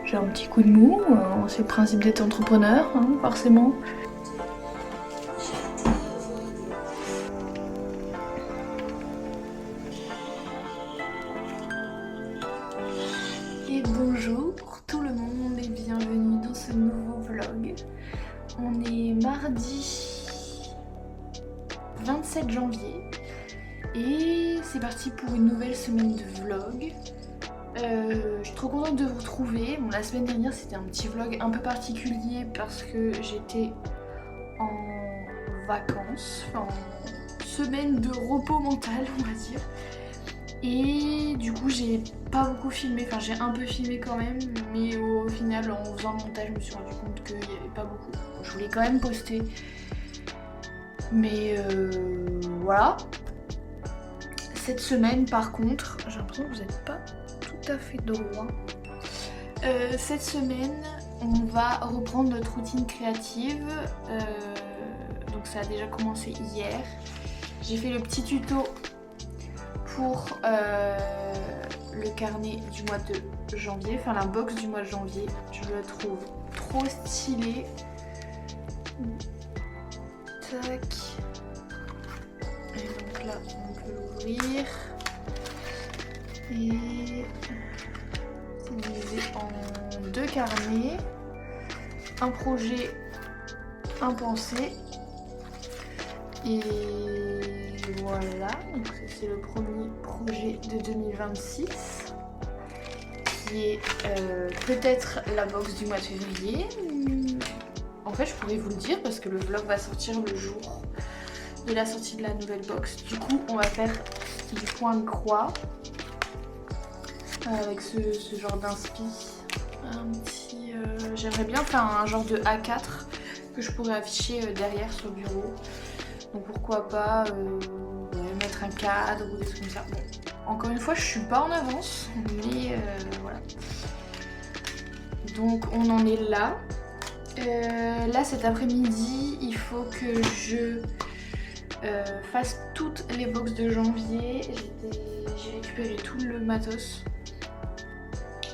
j'ai un petit coup de mou, c'est le principe d'être entrepreneur, hein, forcément. Et bonjour tout le monde et bienvenue dans ce nouveau vlog. On est mardi 27 janvier et c'est parti pour une nouvelle semaine de vlog. Je suis trop contente de vous retrouver. Bon, la semaine dernière c'était un petit vlog un peu particulier parce que j'étais en vacances, enfin en semaine de repos mental on va dire. Et du coup j'ai pas beaucoup filmé, enfin j'ai un peu filmé quand même, mais au final en faisant le montage je me suis rendu compte qu'il n'y avait pas beaucoup. Je voulais quand même poster, mais voilà. Cette semaine par contre, j'ai l'impression que vous n'êtes pas tout à fait droit. Cette semaine on va reprendre notre routine créative, donc ça a déjà commencé hier. J'ai fait le petit tuto pour le carnet du mois de janvier, enfin la box du mois de janvier. Je le trouve trop stylé. Tac. Et donc là on peut l'ouvrir. Et c'est divisé en deux carnets. Un projet, un pensée. Et voilà, donc c'est le premier projet de 2026 qui est peut-être la box du mois de février. En fait je pourrais vous le dire parce que le vlog va sortir le jour de la sortie de la nouvelle box. Du coup on va faire du point de croix avec ce genre d'inspi. Un petit, j'aimerais bien faire un genre de A4 que je pourrais afficher derrière sur le bureau. Donc pourquoi pas mettre un cadre ou des trucs comme ça. Bon, encore une fois, je suis pas en avance, mais voilà. Donc on en est là. Là cet après-midi, il faut que je fasse toutes les box de janvier. J'ai récupéré tout le matos.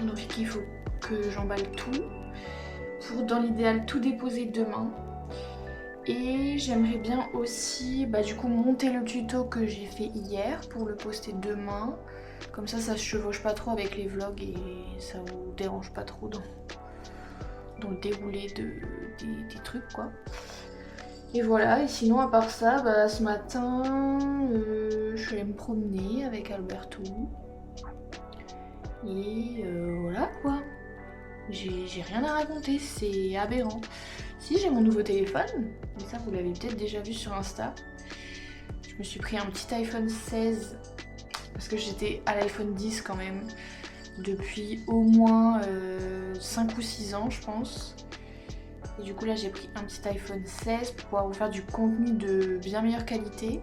Donc il faut que j'emballe tout pour dans l'idéal tout déposer demain. Et j'aimerais bien aussi du coup monter le tuto que j'ai fait hier pour le poster demain. Comme ça se chevauche pas trop avec les vlogs et ça vous dérange pas trop dans le déroulé des trucs quoi. Et voilà, et sinon à part ça, ce matin je suis allée me promener avec Alberto. Et voilà quoi. J'ai rien à raconter, c'est aberrant. Si, j'ai mon nouveau téléphone, mais ça vous l'avez peut-être déjà vu sur Insta. Je me suis pris un petit iPhone 16 parce que j'étais à l'iPhone 10 quand même depuis au moins 5 ou 6 ans je pense. Et du coup là j'ai pris un petit iPhone 16 pour pouvoir vous faire du contenu de bien meilleure qualité.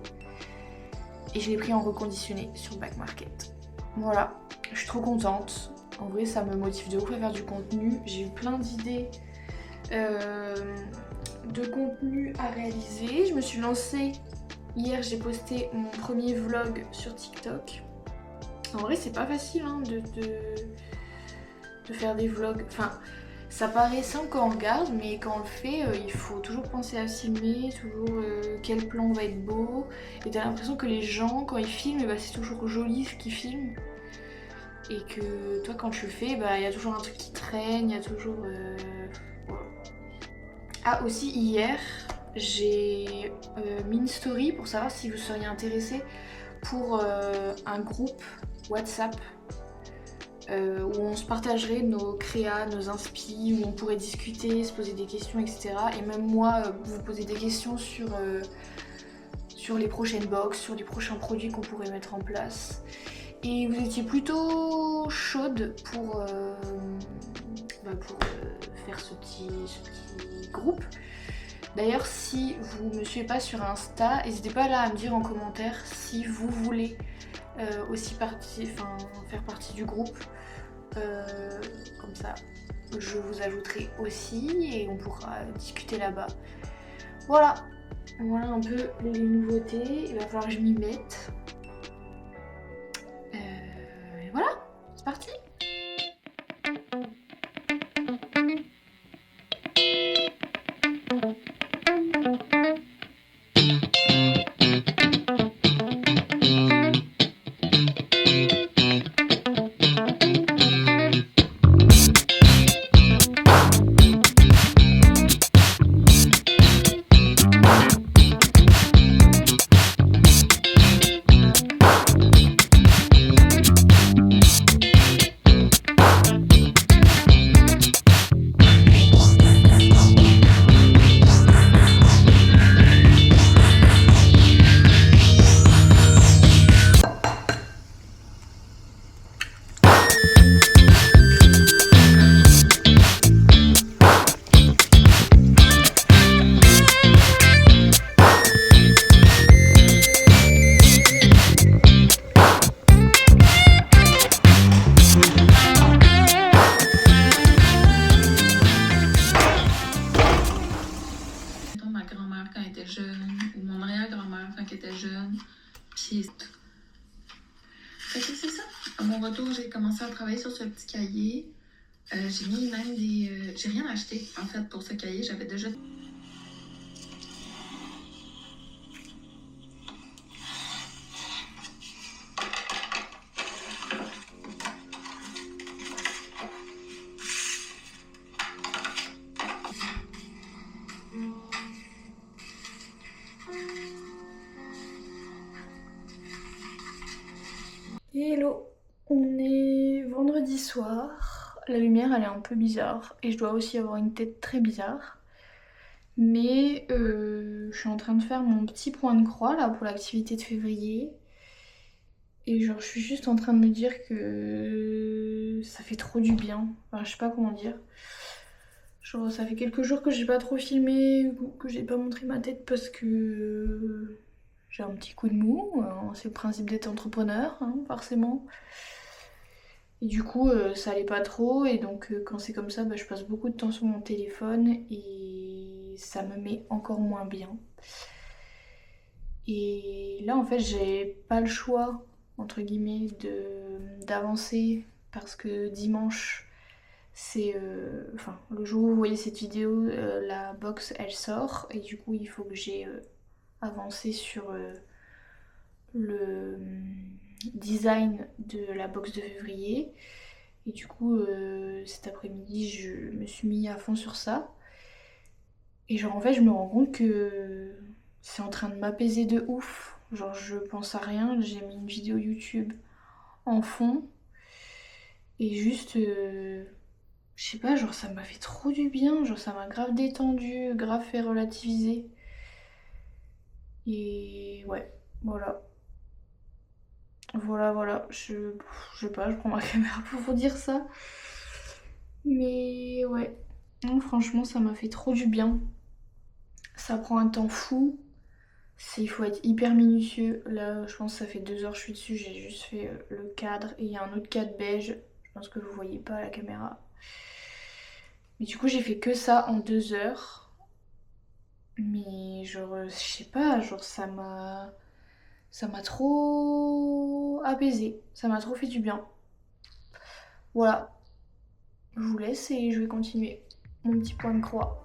Et je l'ai pris en reconditionné sur Back Market. Voilà, je suis trop contente. En vrai ça me motive de ouf à faire du contenu. J'ai eu plein d'idées de contenu à réaliser. Je me suis lancée hier, j'ai posté mon premier vlog sur TikTok. En vrai c'est pas facile hein, de faire des vlogs. Enfin ça paraît simple quand on regarde, mais quand on le fait il faut toujours penser à filmer, toujours quel plan va être beau. Et t'as l'impression que les gens quand ils filment c'est toujours joli ce qu'ils filment. Et que toi quand tu le fais, il y a toujours un truc qui traîne, il y a toujours... Ah aussi hier, j'ai mis une story pour savoir si vous seriez intéressés pour un groupe WhatsApp où on se partagerait nos créas, nos inspi, où on pourrait discuter, se poser des questions, etc. Et même moi, vous poser des questions sur les prochaines box, sur les prochains produits qu'on pourrait mettre en place. Et vous étiez plutôt chaude pour faire ce petit groupe. D'ailleurs, si vous ne me suivez pas sur Insta, n'hésitez pas là à me dire en commentaire si vous voulez aussi faire partie du groupe. Comme ça, je vous ajouterai aussi et on pourra discuter là-bas. Voilà un peu les nouveautés. Il va falloir que je m'y mette. Et voilà, c'est parti. quand elle était jeune. Puis fait que c'est ça. À mon retour, j'ai commencé à travailler sur ce petit cahier. J'ai mis même des... j'ai rien acheté, en fait, pour ce cahier. J'avais déjà... Hello, on est vendredi soir, la lumière elle est un peu bizarre et je dois aussi avoir une tête très bizarre. Mais je suis en train de faire mon petit point de croix là pour l'activité de février. Et genre je suis juste en train de me dire que ça fait trop du bien. Enfin je sais pas comment dire. Genre ça fait quelques jours que j'ai pas trop filmé, que j'ai pas montré ma tête parce que j'ai un petit coup de mou. C'est le principe d'être entrepreneur, hein, forcément. Et du coup, ça allait pas trop. Et donc, quand c'est comme ça, je passe beaucoup de temps sur mon téléphone et ça me met encore moins bien. Et là, en fait, j'ai pas le choix, entre guillemets, d'avancer parce que dimanche, c'est. Enfin, le jour où vous voyez cette vidéo, la box elle sort. Et du coup, il faut que j'ai avancé sur le design de la box de février. Et du coup, cet après-midi, je me suis mis à fond sur ça. Et genre, en fait, je me rends compte que c'est en train de m'apaiser de ouf. Genre, je pense à rien. J'ai mis une vidéo YouTube en fond. Et juste, je sais pas, genre, ça m'a fait trop du bien. Genre, ça m'a grave détendu, grave fait relativiser. Et ouais, voilà. Voilà, je sais pas, je prends ma caméra pour vous dire ça. Mais ouais, non, franchement, ça m'a fait trop du bien. Ça prend un temps fou. Il faut être hyper minutieux. Là, je pense que ça fait 2 heures que je suis dessus. J'ai juste fait le cadre. Et il y a un autre cadre beige. Je pense que vous voyez pas à la caméra. Mais du coup, j'ai fait que ça en 2 heures. Mais genre, je sais pas, genre ça m'a trop apaisé. Ça m'a trop fait du bien. Voilà. Je vous laisse et je vais continuer mon petit point de croix.